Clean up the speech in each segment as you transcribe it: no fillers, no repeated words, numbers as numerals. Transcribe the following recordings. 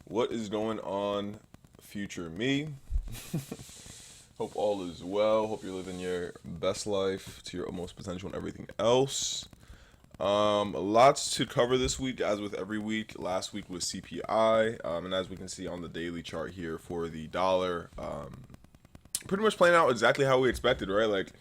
What is going on, future me? Hope all is well. Hope you're living your best life to your utmost potential and everything else. Lots to cover this week, as with every week. Last week was CPI, and as we can see on the daily chart here for the dollar, pretty much playing out exactly how we expected, right? Like,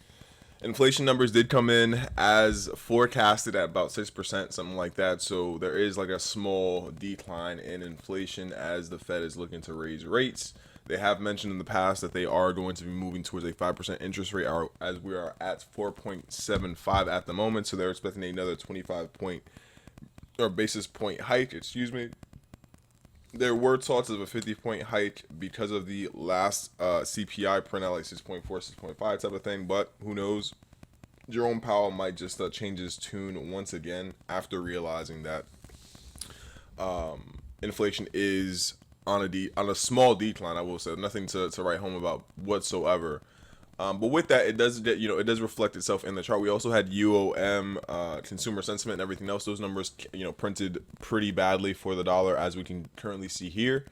inflation numbers did come in as forecasted at about 6%, something like that. So there is like a small decline in inflation as the Fed is looking to raise rates. They have mentioned in the past that they are going to be moving towards a 5% interest rate, as we are at 4.75 at the moment. So they're expecting another 25 point or basis point hike, excuse me. There were talks of a 50-point hike because of the last CPI printout, like 6.4, 6.5 type of thing, but who knows? Jerome Powell might just change his tune once again after realizing that inflation is on a small decline. I will say nothing to write home about whatsoever. But with that, it does get it does reflect itself in the chart. We also had UOM, consumer sentiment, and everything else. Those numbers printed pretty badly for the dollar, as we can currently see here.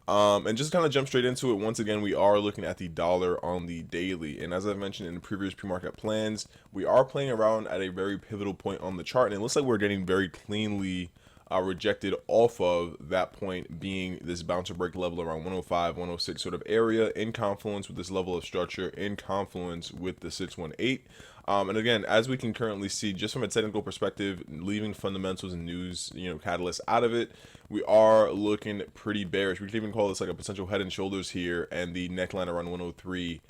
And just kind of jump straight into it. Once again, we are looking at the dollar on the daily, and as I've mentioned in the previous pre-market plans, we are playing around at a very pivotal point on the chart, and it looks like we're getting very cleanly rejected off of that point, being this bouncer break level around 105, 106 sort of area, in confluence with this level of structure, in confluence with the 618. And again, as we can currently see, just from a technical perspective, leaving fundamentals and news, catalysts out of it, we are looking pretty bearish. We could even call this like a potential head and shoulders here, and the neckline around 103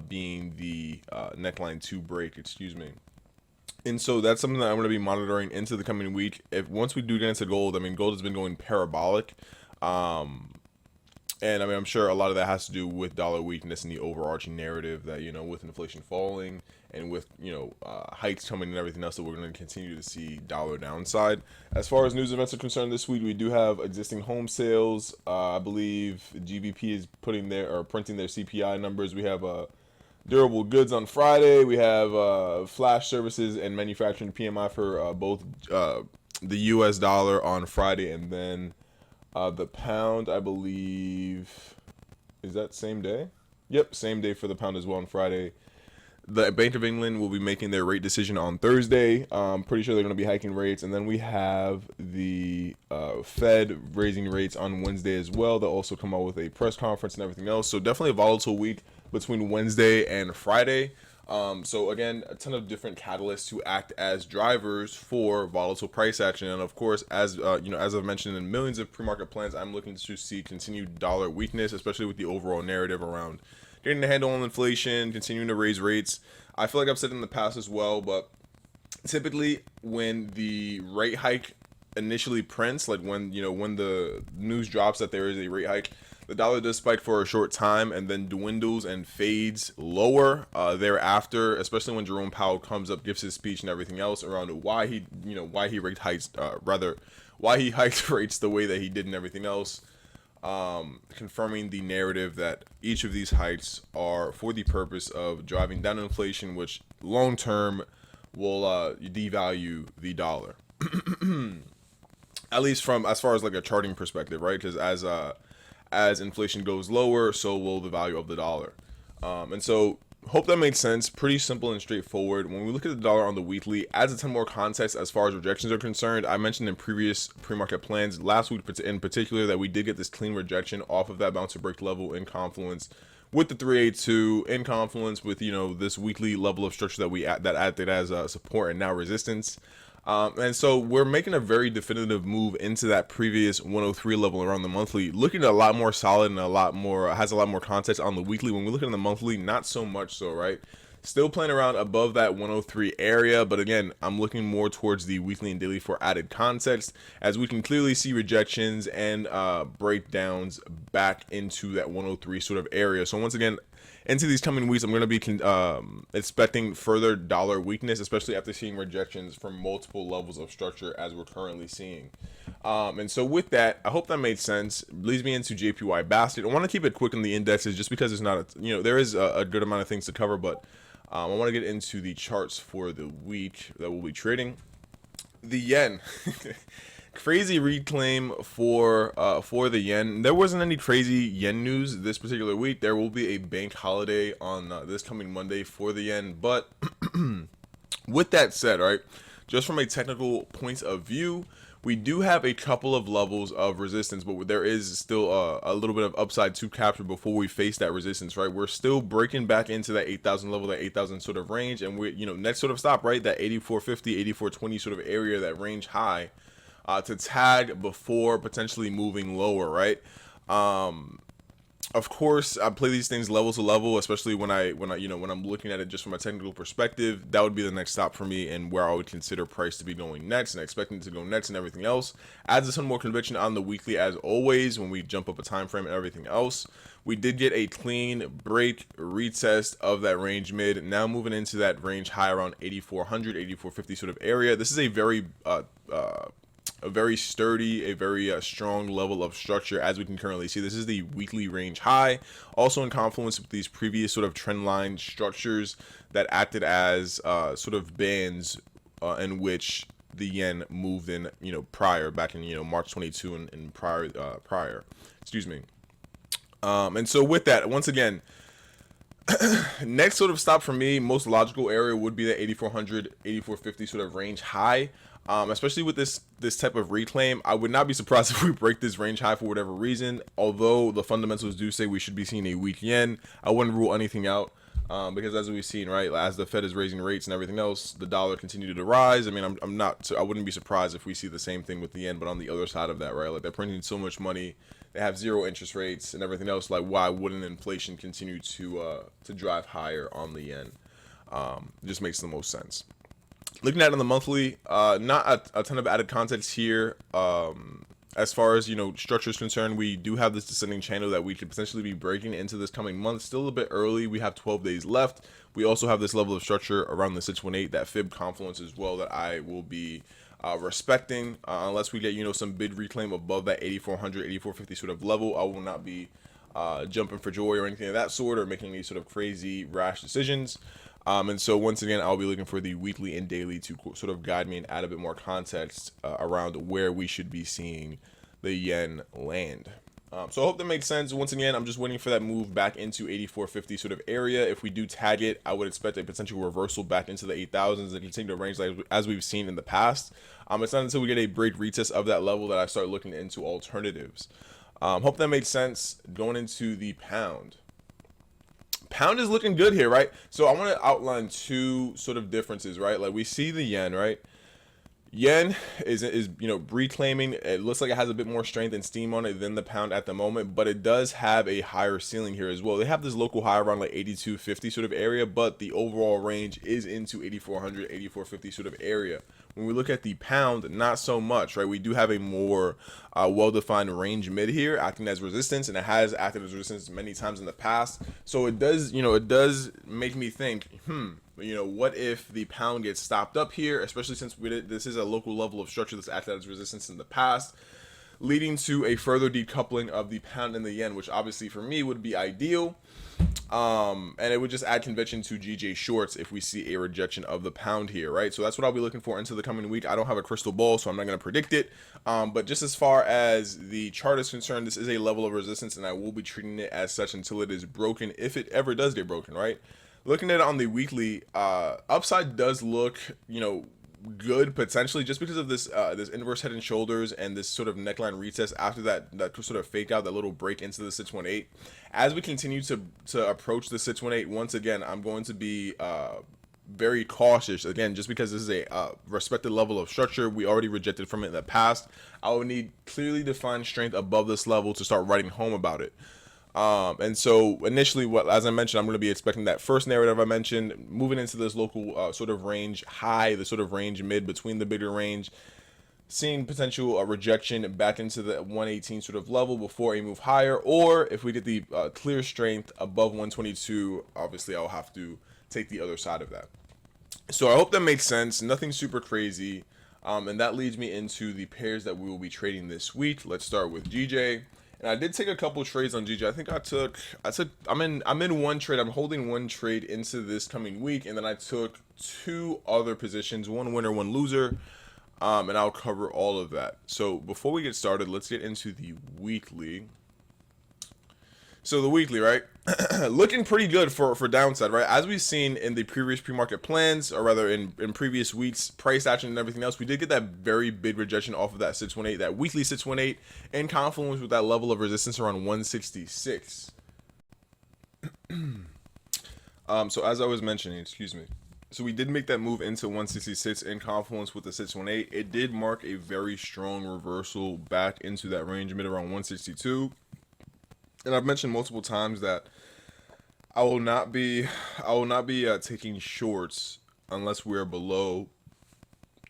being the neckline to break, excuse me. And so that's something that I'm going to be monitoring into the coming week. If once we do get into gold, I mean, gold has been going parabolic. And I mean, I'm sure a lot of that has to do with dollar weakness and the overarching narrative that, with inflation falling and with, hikes coming and everything else, that we're going to continue to see dollar downside. As far as news events are concerned this week, we do have existing home sales. I believe GBP is printing their CPI numbers. We have durable goods on Friday. We have flash services and manufacturing PMI for both the US dollar on Friday, and then the pound, I believe, is that same day? Yep, same day for the pound as well on Friday. The Bank of England will be making their rate decision on Thursday. Pretty sure they're going to be hiking rates. And then we have the Fed raising rates on Wednesday as well. They'll also come out with a press conference and everything else. So definitely a volatile week between Wednesday and Friday. So again, a ton of different catalysts to act as drivers for volatile price action. And of course, as as I've mentioned in millions of pre-market plans, I'm looking to see continued dollar weakness, especially with the overall narrative around getting a handle on inflation, continuing to raise rates. I feel like I've said in the past as well, but typically when the rate hike initially prints, like when the news drops that there is a rate hike, the dollar does spike for a short time and then dwindles and fades lower thereafter, especially when Jerome Powell comes up, gives his speech and everything else around why he hiked rates the way that he did and everything else, confirming the narrative that each of these hikes are for the purpose of driving down inflation, which long term will devalue the dollar. At least from as far as like a charting perspective, right? Because as inflation goes lower, so will the value of the dollar. And so, hope that makes sense. Pretty simple and straightforward. When we look at the dollar on the weekly, adds a ton more context as far as rejections are concerned. I mentioned in previous pre-market plans last week in particular that we did get this clean rejection off of that bouncer break level in confluence with the 382, in confluence with this weekly level of structure that acted as support and now resistance. And so we're making a very definitive move into that previous 103 level around the monthly, looking a lot more solid and has a lot more context on the weekly. When we look at the monthly, not so much so, right? Still playing around above that 103 area, but again, I'm looking more towards the weekly and daily for added context, as we can clearly see rejections and breakdowns back into that 103 sort of area. So once again, into these coming weeks, I'm going to be expecting further dollar weakness, especially after seeing rejections from multiple levels of structure as we're currently seeing. And so with that, I hope that made sense. Leads me into JPYBasket. I want to keep it quick on the indexes just because there's not there is a good amount of things to cover, but I want to get into the charts for the week that we'll be trading. The yen. Crazy reclaim for the yen. There wasn't any crazy yen news this particular week. There will be a bank holiday on this coming Monday for the yen. But with that said, right, just from a technical point of view, we do have a couple of levels of resistance, but there is still a little bit of upside to capture before we face that resistance, right? We're still breaking back into that 8,000 level, that 8,000 sort of range, and we, next sort of stop, right, that 84.50, 84.20 sort of area, that range high, to tag before potentially moving lower, right? Of course, I play these things level to level, especially when I'm looking at it just from a technical perspective. That would be the next stop for me, and where I would consider price to be going next, and expecting it to go next, and everything else. Adds some more conviction on the weekly, as always, when we jump up a time frame and everything else. We did get a clean break retest of that range mid, now moving into that range high around 8400, 8450 sort of area. This is a very sturdy, a very strong level of structure, as we can currently see. This is the weekly range high, also in confluence with these previous sort of trend line structures that acted as sort of bands in which the yen moved in, prior, back in March 22 and prior, excuse me. And so with that, once again, next sort of stop for me, most logical area would be the 8400, 8450 sort of range high. Especially with this type of reclaim, I would not be surprised if we break this range high for whatever reason. Although the fundamentals do say we should be seeing a weak yen, I wouldn't rule anything out, because as we've seen, right, as the Fed is raising rates and everything else, the dollar continued to rise. I mean, I wouldn't be surprised if we see the same thing with the yen, but on the other side of that, right, like they're printing so much money, they have zero interest rates and everything else. Like, why wouldn't inflation continue to drive higher on the yen? It just makes the most sense. Looking at it on the monthly, not a ton of added context here. As far as structure is concerned, we do have this descending channel that we could potentially be breaking into this coming month. Still a bit early. We have 12 days left. We also have this level of structure around the 618, that fib confluence as well, that I will be respecting, unless we get some bid reclaim above that 8400, 8450 sort of level. I will not be jumping for joy or anything of that sort, or making any sort of crazy rash decisions. And so once again, I'll be looking for the weekly and daily to sort of guide me and add a bit more context around where we should be seeing the yen land. So I hope that makes sense. Once again, I'm just waiting for that move back into 84.50 sort of area. If we do tag it, I would expect a potential reversal back into the 8,000s and continue to range like as we've seen in the past. It's not until we get a break retest of that level that I start looking into alternatives. Hope that makes sense. Going into the pound. Pound is looking good here, right? So I want to outline two sort of differences, right? Like, we see the yen, right? Yen is reclaiming. It looks like it has a bit more strength and steam on it than the pound at the moment, but it does have a higher ceiling here as well. They have this local high around like 82.50 sort of area, but the overall range is into 8400, 84.50 sort of area. When we look at the pound, not so much, right? We do have a more well-defined range mid here, acting as resistance, and it has acted as resistance many times in the past. So it does, it does make me think, what if the pound gets stopped up here, especially since this is a local level of structure that's acted as resistance in the past, leading to a further decoupling of the pound and the yen, which obviously for me would be ideal. And it would just add conviction to GJ shorts if we see a rejection of the pound here, right? So that's what I'll be looking for into the coming week. I don't have a crystal ball, so I'm not going to predict it. But just as far as the chart is concerned, this is a level of resistance, and I will be treating it as such until it is broken, if it ever does get broken, right? Looking at it on the weekly, upside does look, good potentially, just because of this this inverse head and shoulders and this sort of neckline retest after that sort of fake out, that little break into the 618. As we continue to approach the 618, once again, I'm going to be very cautious, again, just because this is a respected level of structure. We already rejected from it in the past. I would need clearly defined strength above this level to start writing home about it. And so initially, as I mentioned, I'm going to be expecting that first narrative I mentioned, moving into this local sort of range high, the sort of range mid between the bigger range, seeing potential rejection back into the 118 sort of level before a move higher. Or if we get the clear strength above 122, obviously I'll have to take the other side of that. So I hope that makes sense. Nothing super crazy. And that leads me into the pairs that we will be trading this week. Let's start with GJ. And I did take a couple trades on GJ. I think I'm in one trade. I'm holding one trade into this coming week, and then I took two other positions, one winner, one loser. and I'll cover all of that. So before we get started, let's get into the weekly. So the weekly, right? Looking pretty good for downside, right? As we've seen in the previous pre-market plans, or rather in previous weeks, price action and everything else, we did get that very big rejection off of that 618, that weekly 618, in confluence with that level of resistance around 166. So as I was mentioning, excuse me. So we did make that move into 166 in confluence with the 618. It did mark a very strong reversal back into that range mid around 162. And I've mentioned multiple times that I will not be taking shorts unless we're below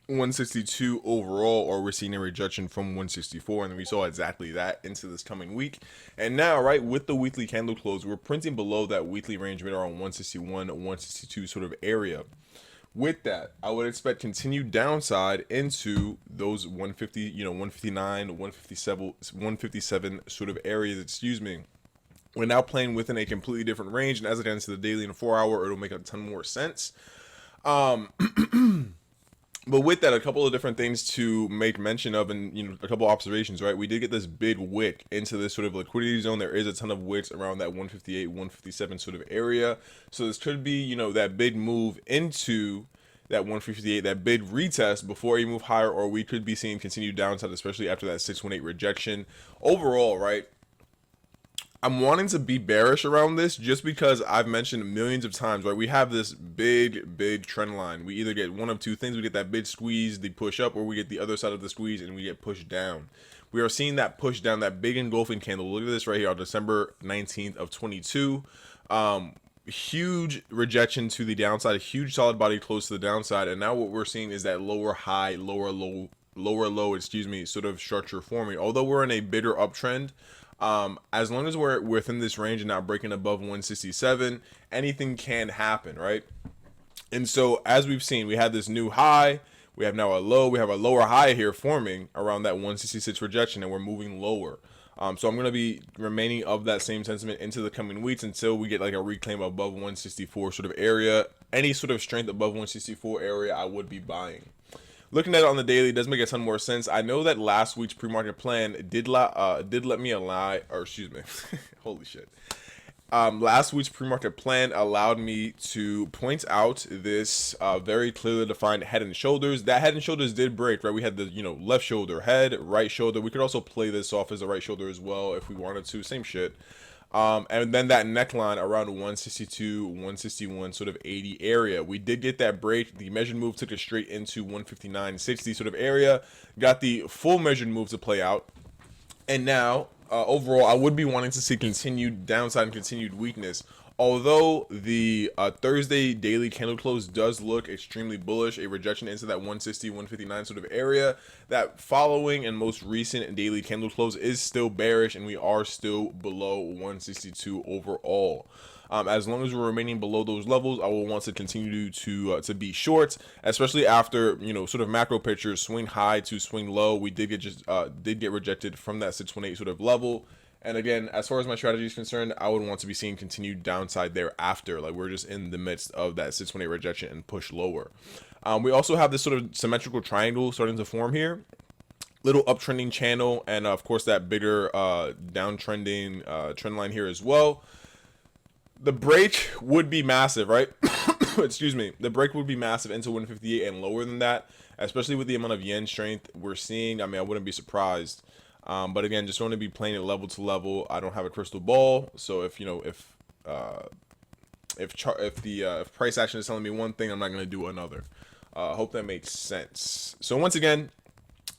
162 overall, or we're seeing a rejection from 164, and we saw exactly that into this coming week. And now, right, with the weekly candle close, we're printing below that weekly range mid around 161, 162 sort of area. With that, I would expect continued downside into those 150, 159, 157 sort of areas, excuse me. We're now playing within a completely different range, and as it gets into the daily and 4 hour, it'll make a ton more sense. But with that, a couple of different things to make mention of, and a couple of observations, right? We did get this big wick into this sort of liquidity zone. There is a ton of wicks around that 158, 157 sort of area. So this could be, that big move into that 158, that big retest before you move higher, or we could be seeing continued downside, especially after that 618 rejection. Overall, right? I'm wanting to be bearish around this just because I've mentioned millions of times, right? We have this big trend line. We either get one of two things. We get that big squeeze, the push up, or we get the other side of the squeeze and we get pushed down. We are seeing that push down, that big engulfing candle. Look at this right here on December 19th of 22. Huge rejection to the downside, a huge solid body close to the downside. And now what we're seeing is that lower high, lower low, sort of structure forming. Although we're in a bigger uptrend, as long as we're within this range and not breaking above 167, anything can happen, right? And so as we've seen, we had this new high, we have now a low, we have a lower high here forming around that 166 rejection, and we're moving lower. So I'm going to be remaining of that same sentiment into the coming weeks until we get like a reclaim above 164 sort of area. Any sort of strength above 164 area, I would be buying. Looking at it on the daily does make a ton more sense. I know that last week's pre-market plan did let me holy shit. Last week's pre-market plan allowed me to point out this very clearly defined head and shoulders. That head and shoulders did break, right? We had the left shoulder, head, right shoulder. We could also play this off as a right shoulder as well if we wanted to. Same shit. And then that neckline around 162, 161 sort of 80 area. We did get that break. The measured move took us straight into 159.60 sort of area. Got the full measured move to play out. And now, overall, I would be wanting to see continued downside and continued weakness. Although the Thursday daily candle close does look extremely bullish, a rejection into that 160, 159 sort of area, that following and most recent daily candle close is still bearish, and we are still below 162 overall. As long as we're remaining below those levels, I will want to continue to be short, especially after sort of macro pictures swing high to swing low. We did get rejected from that 618 sort of level. And again, as far as my strategy is concerned, I would want to be seeing continued downside thereafter. Like we're just in the midst of that 618 rejection and push lower. We also have this sort of symmetrical triangle starting to form here. Little uptrending channel, and of course that bigger downtrending trend line here as well. The break would be massive, right? Excuse me. The break would be massive into 158 and lower than that, especially with the amount of yen strength we're seeing. I mean, I wouldn't be surprised. But again, just want to be playing it level to level. I don't have a crystal ball, so if price action is telling me one thing, I'm not going to do another. Hope that makes sense. So once again,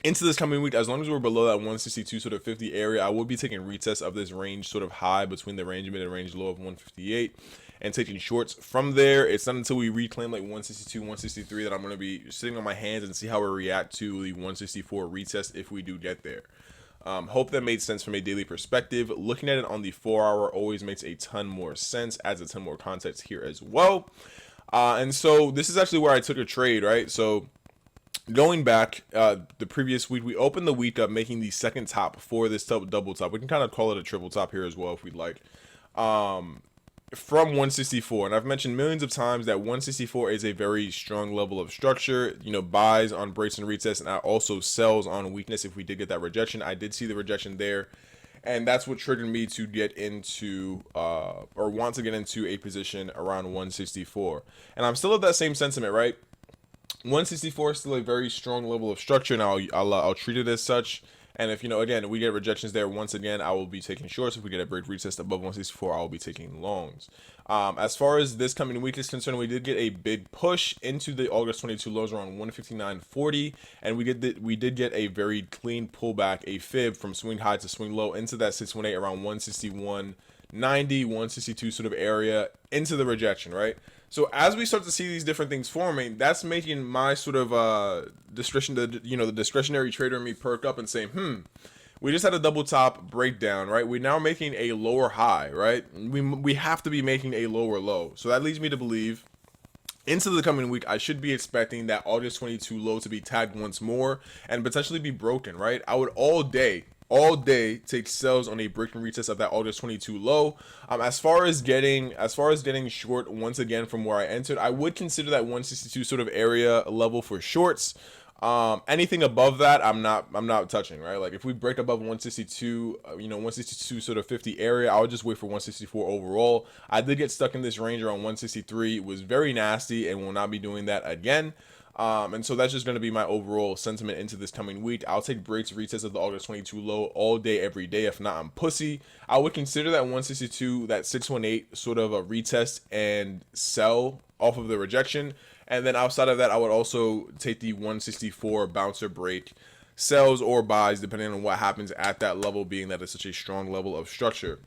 into this coming week, as long as we're below that 162 sort of 50 area, I will be taking retests of this range sort of high between the range mid and range low of 158 and taking shorts from there. It's not until we reclaim like 162, 163 that I'm going to be sitting on my hands and see how we react to the 164 retest if we do get there. Hope that made sense from a daily perspective. Looking at it on the 4 hour always makes a ton more sense, adds a ton more context here as well. And so this is actually where I took a trade, right? So going back the previous week, we opened the week up making the second top for this double top. We can kind of call it a triple top here as well if we'd like. from 164, and I've mentioned millions of times that 164 is a very strong level of structure. Buys on breaks and retests, and also sells on weakness. If we did get that rejection, I did see the rejection there, and that's what triggered me to get into or want to get into a position around 164. And I'm still of that same sentiment, right? 164 is still a very strong level of structure, and I'll treat it as such. And if again, we get rejections there, once again, I will be taking shorts. If we get a break retest above 164, I will be taking longs. As far as this coming week is concerned, we did get a big push into the August 22 lows around 159.40, and we did get a very clean pullback, a fib from swing high to swing low into that 618 around 161.90, 162 sort of area into the rejection, right? So as we start to see these different things forming, that's making my sort of discretion, the discretionary trader in me perk up and saying, we just had a double top breakdown, right? We're now making a lower high, right? We have to be making a lower low. So that leads me to believe into the coming week, I should be expecting that August 22 low to be tagged once more and potentially be broken, right? I would all day take sells on a break and retest of that August 22 low. As far as getting short once again from where I entered, I would consider that 162 sort of area level for shorts. Anything above that, I'm not touching, right? Like if we break above 162, 162 sort of 50 area, I would just wait for 164 overall. I did get stuck in this range around 163. It was very nasty and will not be doing that again. And so that's just going to be my overall sentiment into this coming week. I'll take breaks, retests of the August 22 low all day, every day. If not, I'm pussy. I would consider that 162, that 618 sort of a retest and sell off of the rejection. And then outside of that, I would also take the 164 bouncer break, sells or buys, depending on what happens at that level, being that it's such a strong level of structure.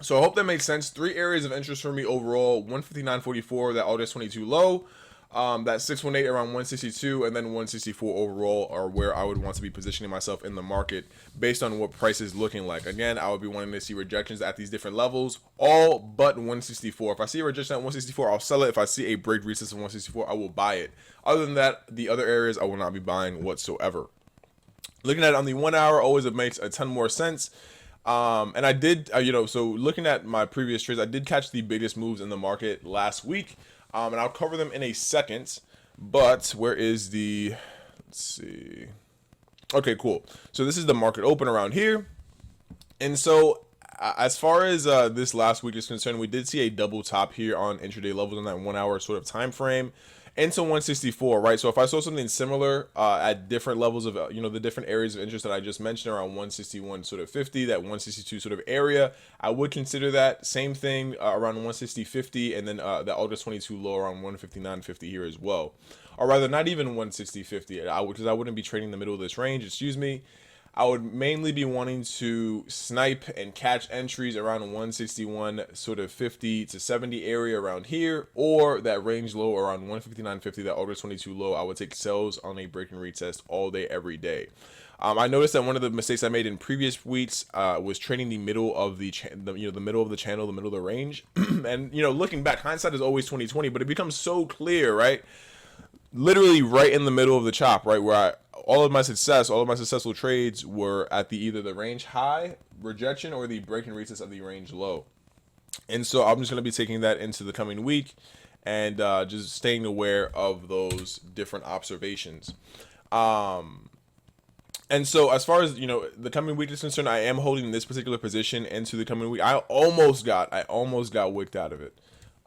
So I hope that makes sense. 3 areas of interest for me overall: 159.44, that August 22 low, that 618 around 162, and then 164 overall are where I would want to be positioning myself in the market based on what price is looking like. Again, I would be wanting to see rejections at these different levels, all but 164. If I see a rejection at 164, I'll sell it. If I see a break retest of 164, I will buy it. Other than that, the other areas I will not be buying whatsoever. Looking at it on the 1 hour, always it makes a ton more sense. And I did, so looking at my previous trades, I did catch the biggest moves in the market last week. And I'll cover them in a second, but where is let's see. Okay, cool. So this is the market open around here. And so as far as this last week is concerned, we did see a double top here on intraday levels on that 1 hour sort of time frame into 164, right? So if I saw something similar at different levels of, the different areas of interest that I just mentioned around 161 sort of 50, that 162 sort of area, I would consider that. Same thing around 160.50, and then the August 22 low around 159.50 here as well. Or rather, not even 160.50, because I wouldn't be trading the middle of this range, excuse me. I would mainly be wanting to snipe and catch entries around 161 sort of 50 to 70 area around here, or that range low around 159.50, that August 22 low. I would take sells on a break and retest all day, every day. I noticed that one of the mistakes I made in previous weeks was trading the middle of the middle of the channel, the middle of the range. And looking back, hindsight is always 20/20, but it becomes so clear, right? Literally right in the middle of the chop, right, where all of my successful trades were at either the range high rejection or the break and retest of the range low. And so I'm just going to be taking that into the coming week and just staying aware of those different observations. And so as far as the coming week is concerned, I am holding this particular position into the coming week. I almost got wicked out of it.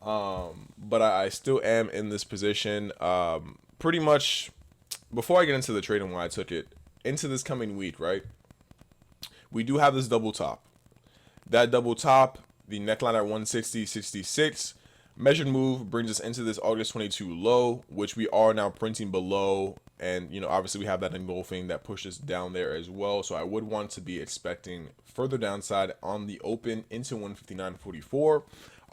But I still am in this position pretty much. Before I get into the trade and why I took it into this coming week, right? We do have this double top. That double top, the neckline at 160.66, measured move brings us into this August 22 low, which we are now printing below. And, obviously we have that engulfing that pushes down there as well. So I would want to be expecting further downside on the open into 159.44.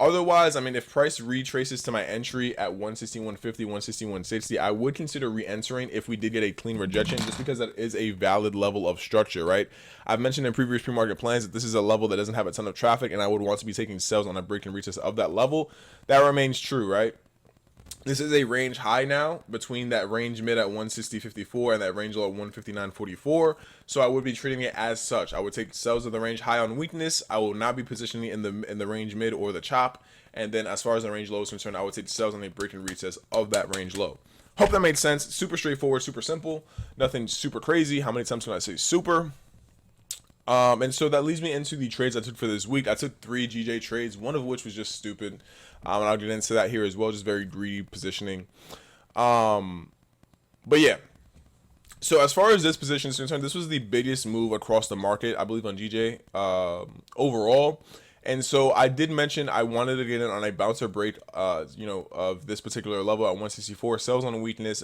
Otherwise, if price retraces to my entry at 161.50, 161.60, I would consider re-entering if we did get a clean rejection, just because that is a valid level of structure, right? I've mentioned in previous pre-market plans that this is a level that doesn't have a ton of traffic, and I would want to be taking sales on a break and retest of that level. That remains true, right? This is a range high now between that range mid at 160.54 and that range low at 159.44. So I would be treating it as such. I would take sells of the range high on weakness. I will not be positioning in the range mid or the chop. And then as far as the range low is concerned, I would take sells on a break and retest of that range low. Hope that made sense. Super straightforward, super simple. Nothing super crazy. How many times can I say super? And so that leads me into the trades I took for this week. I took 3 GJ trades, one of which was just stupid. And I'll get into that here as well, just very greedy positioning. But yeah. So as far as this position is concerned, this was the biggest move across the market, I believe, on GJ overall. And so I did mention I wanted to get in on a bouncer break, of this particular level at 164. Sells on a weakness,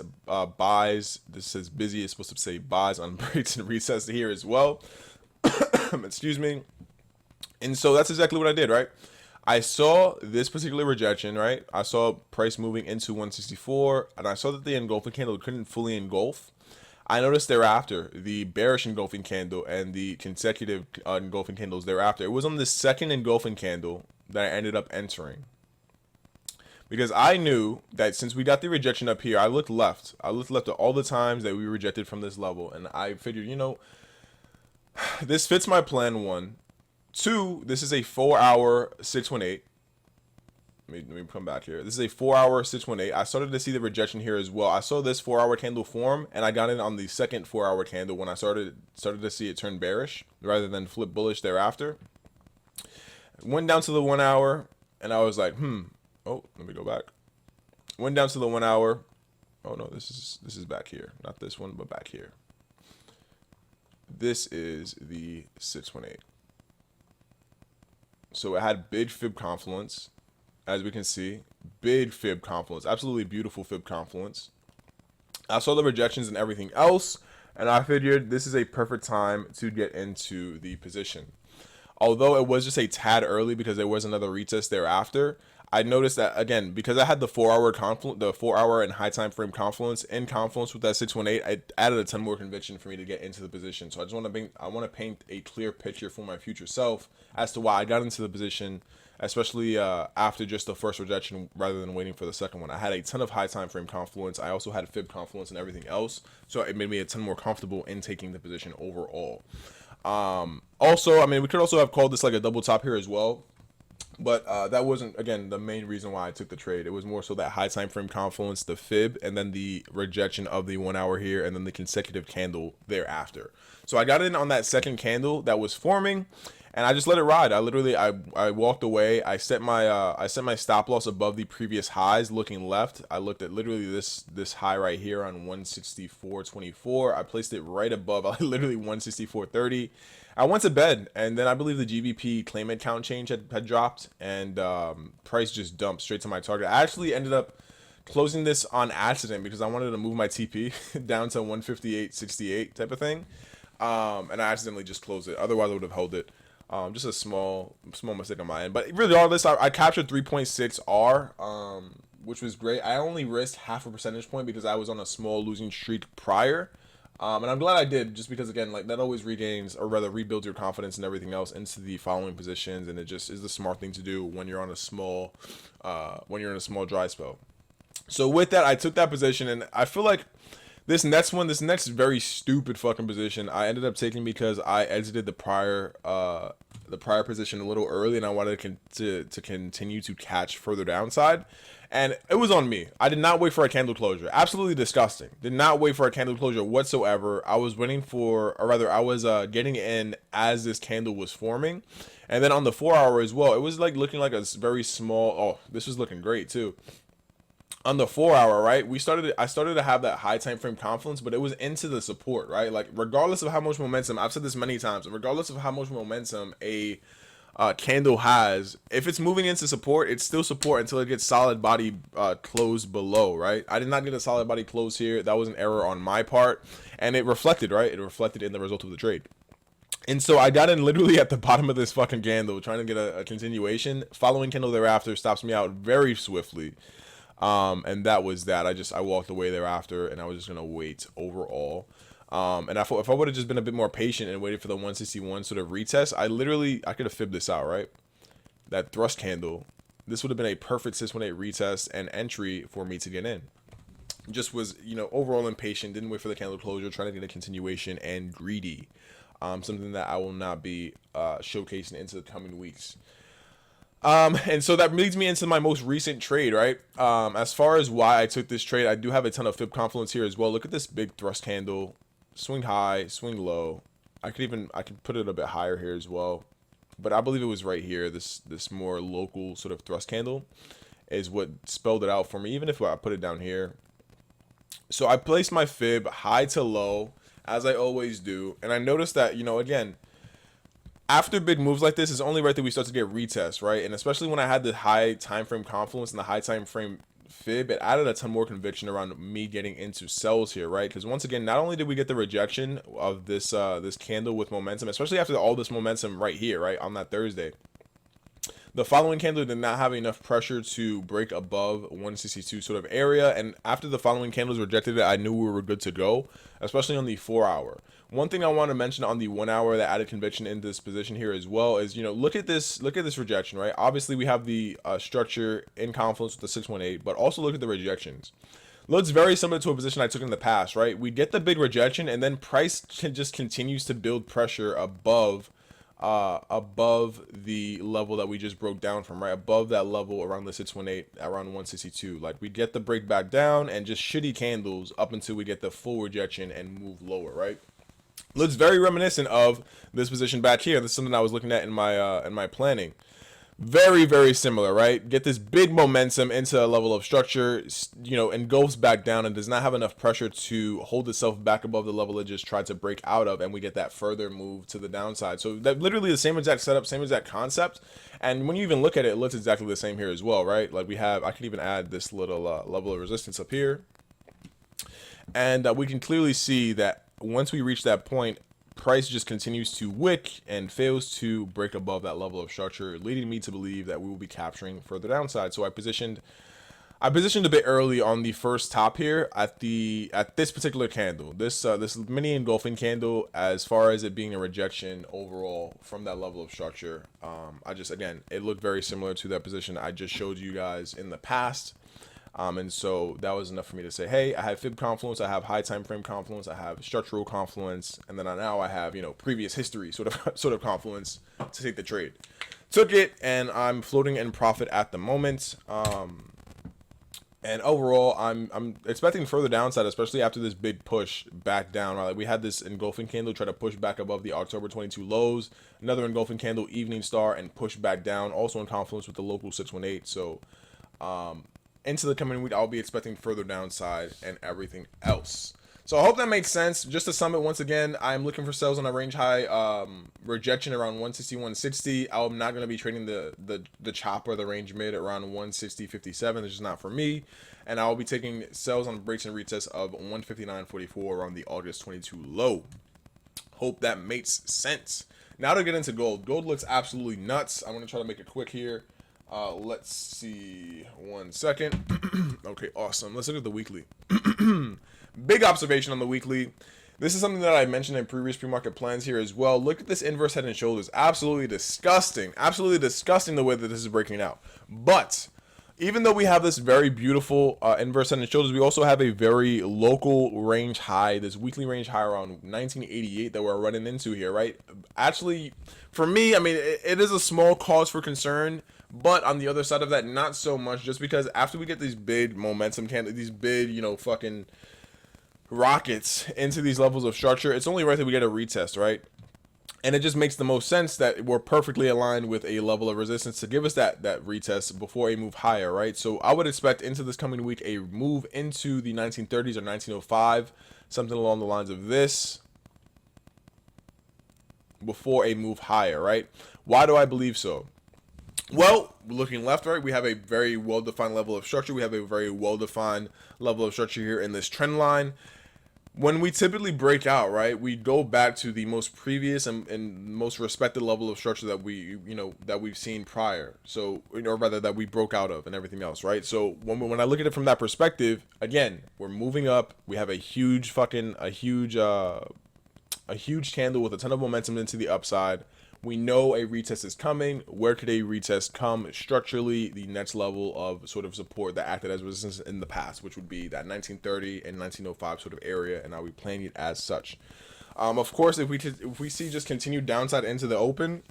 buys. This says busy. It's supposed to say buys on breaks and resets here as well. Excuse me. And so that's exactly what I did, right? I saw this particular rejection, right? I saw price moving into 164, and I saw that the engulfing candle couldn't fully engulf. I noticed thereafter the bearish engulfing candle and the consecutive engulfing candles thereafter. It was on the second engulfing candle that I ended up entering. Because I knew that since we got the rejection up here, I looked left. I looked left at all the times that we rejected from this level, and I figured, this fits my plan, 1. 2, this is a 4-hour 618. Let me come back here. This is a 4-hour 618. I started to see the rejection here as well. I saw this 4-hour candle form, and I got in on the second 4-hour candle when I started to see it turn bearish rather than flip bullish thereafter. Went down to the 1 hour, and I was like, oh, let me go back. Went down to the 1 hour. Oh no, this is back here. Not this one, but back here. This is the 618. So it had big fib confluence, as we can see. Big fib confluence. Absolutely beautiful fib confluence. I saw the rejections and everything else, and I figured this is a perfect time to get into the position. Although it was just a tad early because there was another retest thereafter, I noticed that, again, because I had the 4-hour and high time frame confluence in confluence with that 618, it added a ton more conviction for me to get into the position. So I want to paint a clear picture for my future self as to why I got into the position, especially after just the first rejection rather than waiting for the second one. I had a ton of high time frame confluence. I also had fib confluence and everything else, so it made me a ton more comfortable in taking the position overall. Also, I mean, we could also have called this like a double top here as well. But that wasn't, again, the main reason why I took the trade. It was more so that high time frame confluence, the fib, and then the rejection of the 1 hour here, and then the consecutive candle thereafter. So I got in on that second candle that was forming, and I just let it ride. I walked away. I set my stop loss above the previous highs, looking left. I looked at literally this high right here on 164.24. I placed it right above, literally 164.30. I went to bed, and then I believe the GBP claimant count change had dropped, and price just dumped straight to my target. I actually ended up closing this on accident because I wanted to move my TP down to 158.68 type of thing, and I accidentally just closed it. Otherwise, I would have held it. Just a small mistake on my end. But really, all this, I captured 3.6 R, which was great. I only risked half a percentage point because I was on a small losing streak prior. And I'm glad I did, just because, again, like, that always regains, or rather rebuilds your confidence and everything else into the following positions, and it just is the smart thing to do when you're on a small, dry spell. So with that, I took that position, and I feel like this next very stupid fucking position, I ended up taking because I exited the prior position a little early, and I wanted to continue to catch further downside. And it was on me. I did not wait for a candle closure. Absolutely disgusting. Did not wait for a candle closure whatsoever. I was waiting for, or rather, I was getting in as this candle was forming. And then on the 4 hour as well, it was like looking like a very small, oh, this was looking great too. On the 4 hour, right, I started to have that high time frame confluence, but it was into the support, right? Like, regardless of how much momentum, I've said this many times, regardless of how much momentum a candle has, if it's moving into support, it's still support until it gets solid body close below, right? I did not get a solid body close here. That was an error on my part, and it reflected, right? It reflected in the result of the trade. And so I got in literally at the bottom of this fucking candle, trying to get a continuation. Following candle thereafter stops me out very swiftly. And that was that. I walked away thereafter, and I was just gonna wait overall. And I thought if I would have just been a bit more patient and waited for the 161 sort of retest, I could have fibbed this out, right? That thrust candle this would have been a perfect 618 retest and entry for me to get in. Just was, overall impatient, didn't wait for the candle closure, trying to get a continuation, and greedy. Something that I will not be showcasing into the coming weeks. And so that leads me into my most recent trade, right? As far as why I took this trade, I do have a ton of fib confluence here as well. Look at this big thrust candle, swing high, swing low. I could put it a bit higher here as well, but I believe it was right here. This more local sort of thrust candle is what spelled it out for me, even if I put it down here. So I placed my fib high to low, as I always do, and I noticed that, again, after big moves like this, it's only right that we start to get retests, right? And especially when I had the high time frame confluence and the high time frame fib, it added a ton more conviction around me getting into sells here, right? Because once again, not only did we get the rejection of this this candle with momentum, especially after all this momentum right here, right, on that Thursday, the following candle did not have enough pressure to break above 162 sort of area, and after the following candles rejected it, I knew we were good to go, especially on the 4 hour. One thing I want to mention on the 1 hour that added conviction in this position here as well is, look at this rejection, right? Obviously we have the structure in confluence with the 618, but also look at the rejections. Looks very similar to a position I took in the past, right? We get the big rejection, and then price just continues to build pressure above the level that we just broke down from, right? Above that level around the 618, around 162. Like, we get the break back down and just shitty candles up until we get the full rejection and move lower, right? Looks very reminiscent of this position back here. This is something I was looking at in my planning. Very, very similar, right? Get this big momentum into a level of structure, engulfs back down and does not have enough pressure to hold itself back above the level it just tried to break out of, and we get that further move to the downside. So that literally the same exact setup, same exact concept. And when you even look at it, it looks exactly the same here as well, right? Like I could even add this little level of resistance up here. And we can clearly see that once we reach that point, price just continues to wick and fails to break above that level of structure, leading me to believe that we will be capturing further downside. So I positioned a bit early on the first top here at this particular candle, this mini engulfing candle, as far as it being a rejection overall from that level of structure. Again, it looked very similar to that position I just showed you guys in the past. And so that was enough for me to say, hey, I have fib confluence, I have high time frame confluence, I have structural confluence, and then now I have, previous history sort of confluence to take the trade. Took it, and I'm floating in profit at the moment. And overall, I'm expecting further downside, especially after this big push back down. Right? Like, we had this engulfing candle try to push back above the October 22 lows, another engulfing candle, evening star, and push back down, also in confluence with the local 618. So, into the coming week, I'll be expecting further downside and everything else. So I hope that makes sense. Just to sum it once again, I'm looking for sales on a range high rejection around 160, 160. I'm not going to be trading the chop or the range mid around 160, 57. This is not for me. And I'll be taking sales on breaks and retests of 159.44 around the August 22 low. Hope that makes sense. Now to get into gold. Gold looks absolutely nuts. I'm going to try to make it quick here. Let's see, 1 second. Okay, awesome. Let's look at the weekly. Big observation on the weekly. This is something that I mentioned in previous pre-market plans here as well. Look at this inverse head and shoulders. Absolutely disgusting. Absolutely disgusting the way that this is breaking out. But even though we have this very beautiful inverse head and shoulders, we also have a very local range high, this weekly range high around 1988 that we're running into here, right? Actually, for me, I mean, it is a small cause for concern. But on the other side of that, not so much, just because after we get these big momentum candles, these big, fucking rockets into these levels of structure, it's only right that we get a retest, right? And it just makes the most sense that we're perfectly aligned with a level of resistance to give us that retest before a move higher, right? So I would expect into this coming week a move into the 1930s or 1905, something along the lines of this, before a move higher, right? Why do I believe so? Well, looking left, right, we have a very well-defined level of structure. We have a very well-defined level of structure here in this trend line. When we typically break out, right, we go back to the most previous and most respected level of structure that we've seen prior. So, or rather that we broke out of and everything else, right? So when I look at it from that perspective, again, we're moving up. We have a huge candle with a ton of momentum into the upside. We know a retest is coming. Where could a retest come? Structurally, the next level of sort of support that acted as resistance in the past, which would be that 1930 and 1905 sort of area, and are we playing it as such? Of course, if we see just continued downside into the open,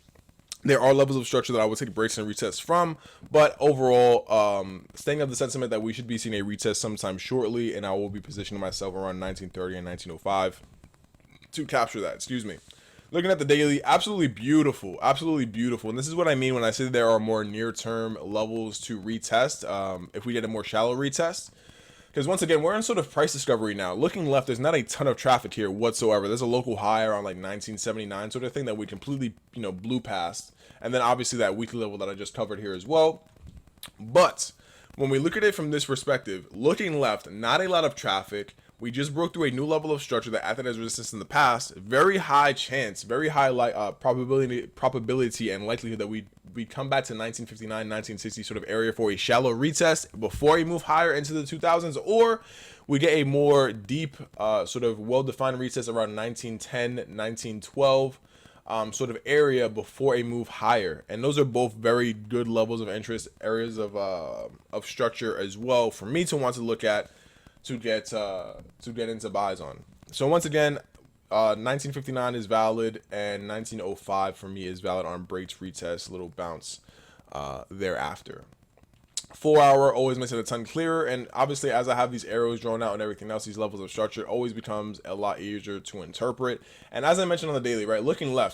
there are levels of structure that I would take breaks and resets from, but overall, staying of the sentiment that we should be seeing a retest sometime shortly, and I will be positioning myself around 1930 and 1905 to capture that. Excuse me. Looking at the daily, absolutely beautiful, and this is what I mean when I say there are more near-term levels to retest. If we get a more shallow retest. Because once again, we're in sort of price discovery now. Looking left, there's not a ton of traffic here whatsoever. There's a local high around like 1979 sort of thing that we completely, blew past. And then obviously that weekly level that I just covered here as well. But when we look at it from this perspective, looking left, not a lot of traffic. We just broke through a new level of structure that acted as resistance in the past. Very high chance, very high probability and likelihood that we come back to 1959, 1960 sort of area for a shallow retest before we move higher into the 2000s, or we get a more deep, sort of well-defined retest around 1910, 1912 sort of area before a move higher. And those are both very good levels of interest, areas of structure as well for me to want to look at to get into buys on. So once again, 1959 is valid, and 1905 for me is valid on breaks, retest, little bounce thereafter. 4 hour always makes it a ton clearer, and obviously as I have these arrows drawn out and everything else, these levels of structure always becomes a lot easier to interpret. And as I mentioned on the daily, right, looking left,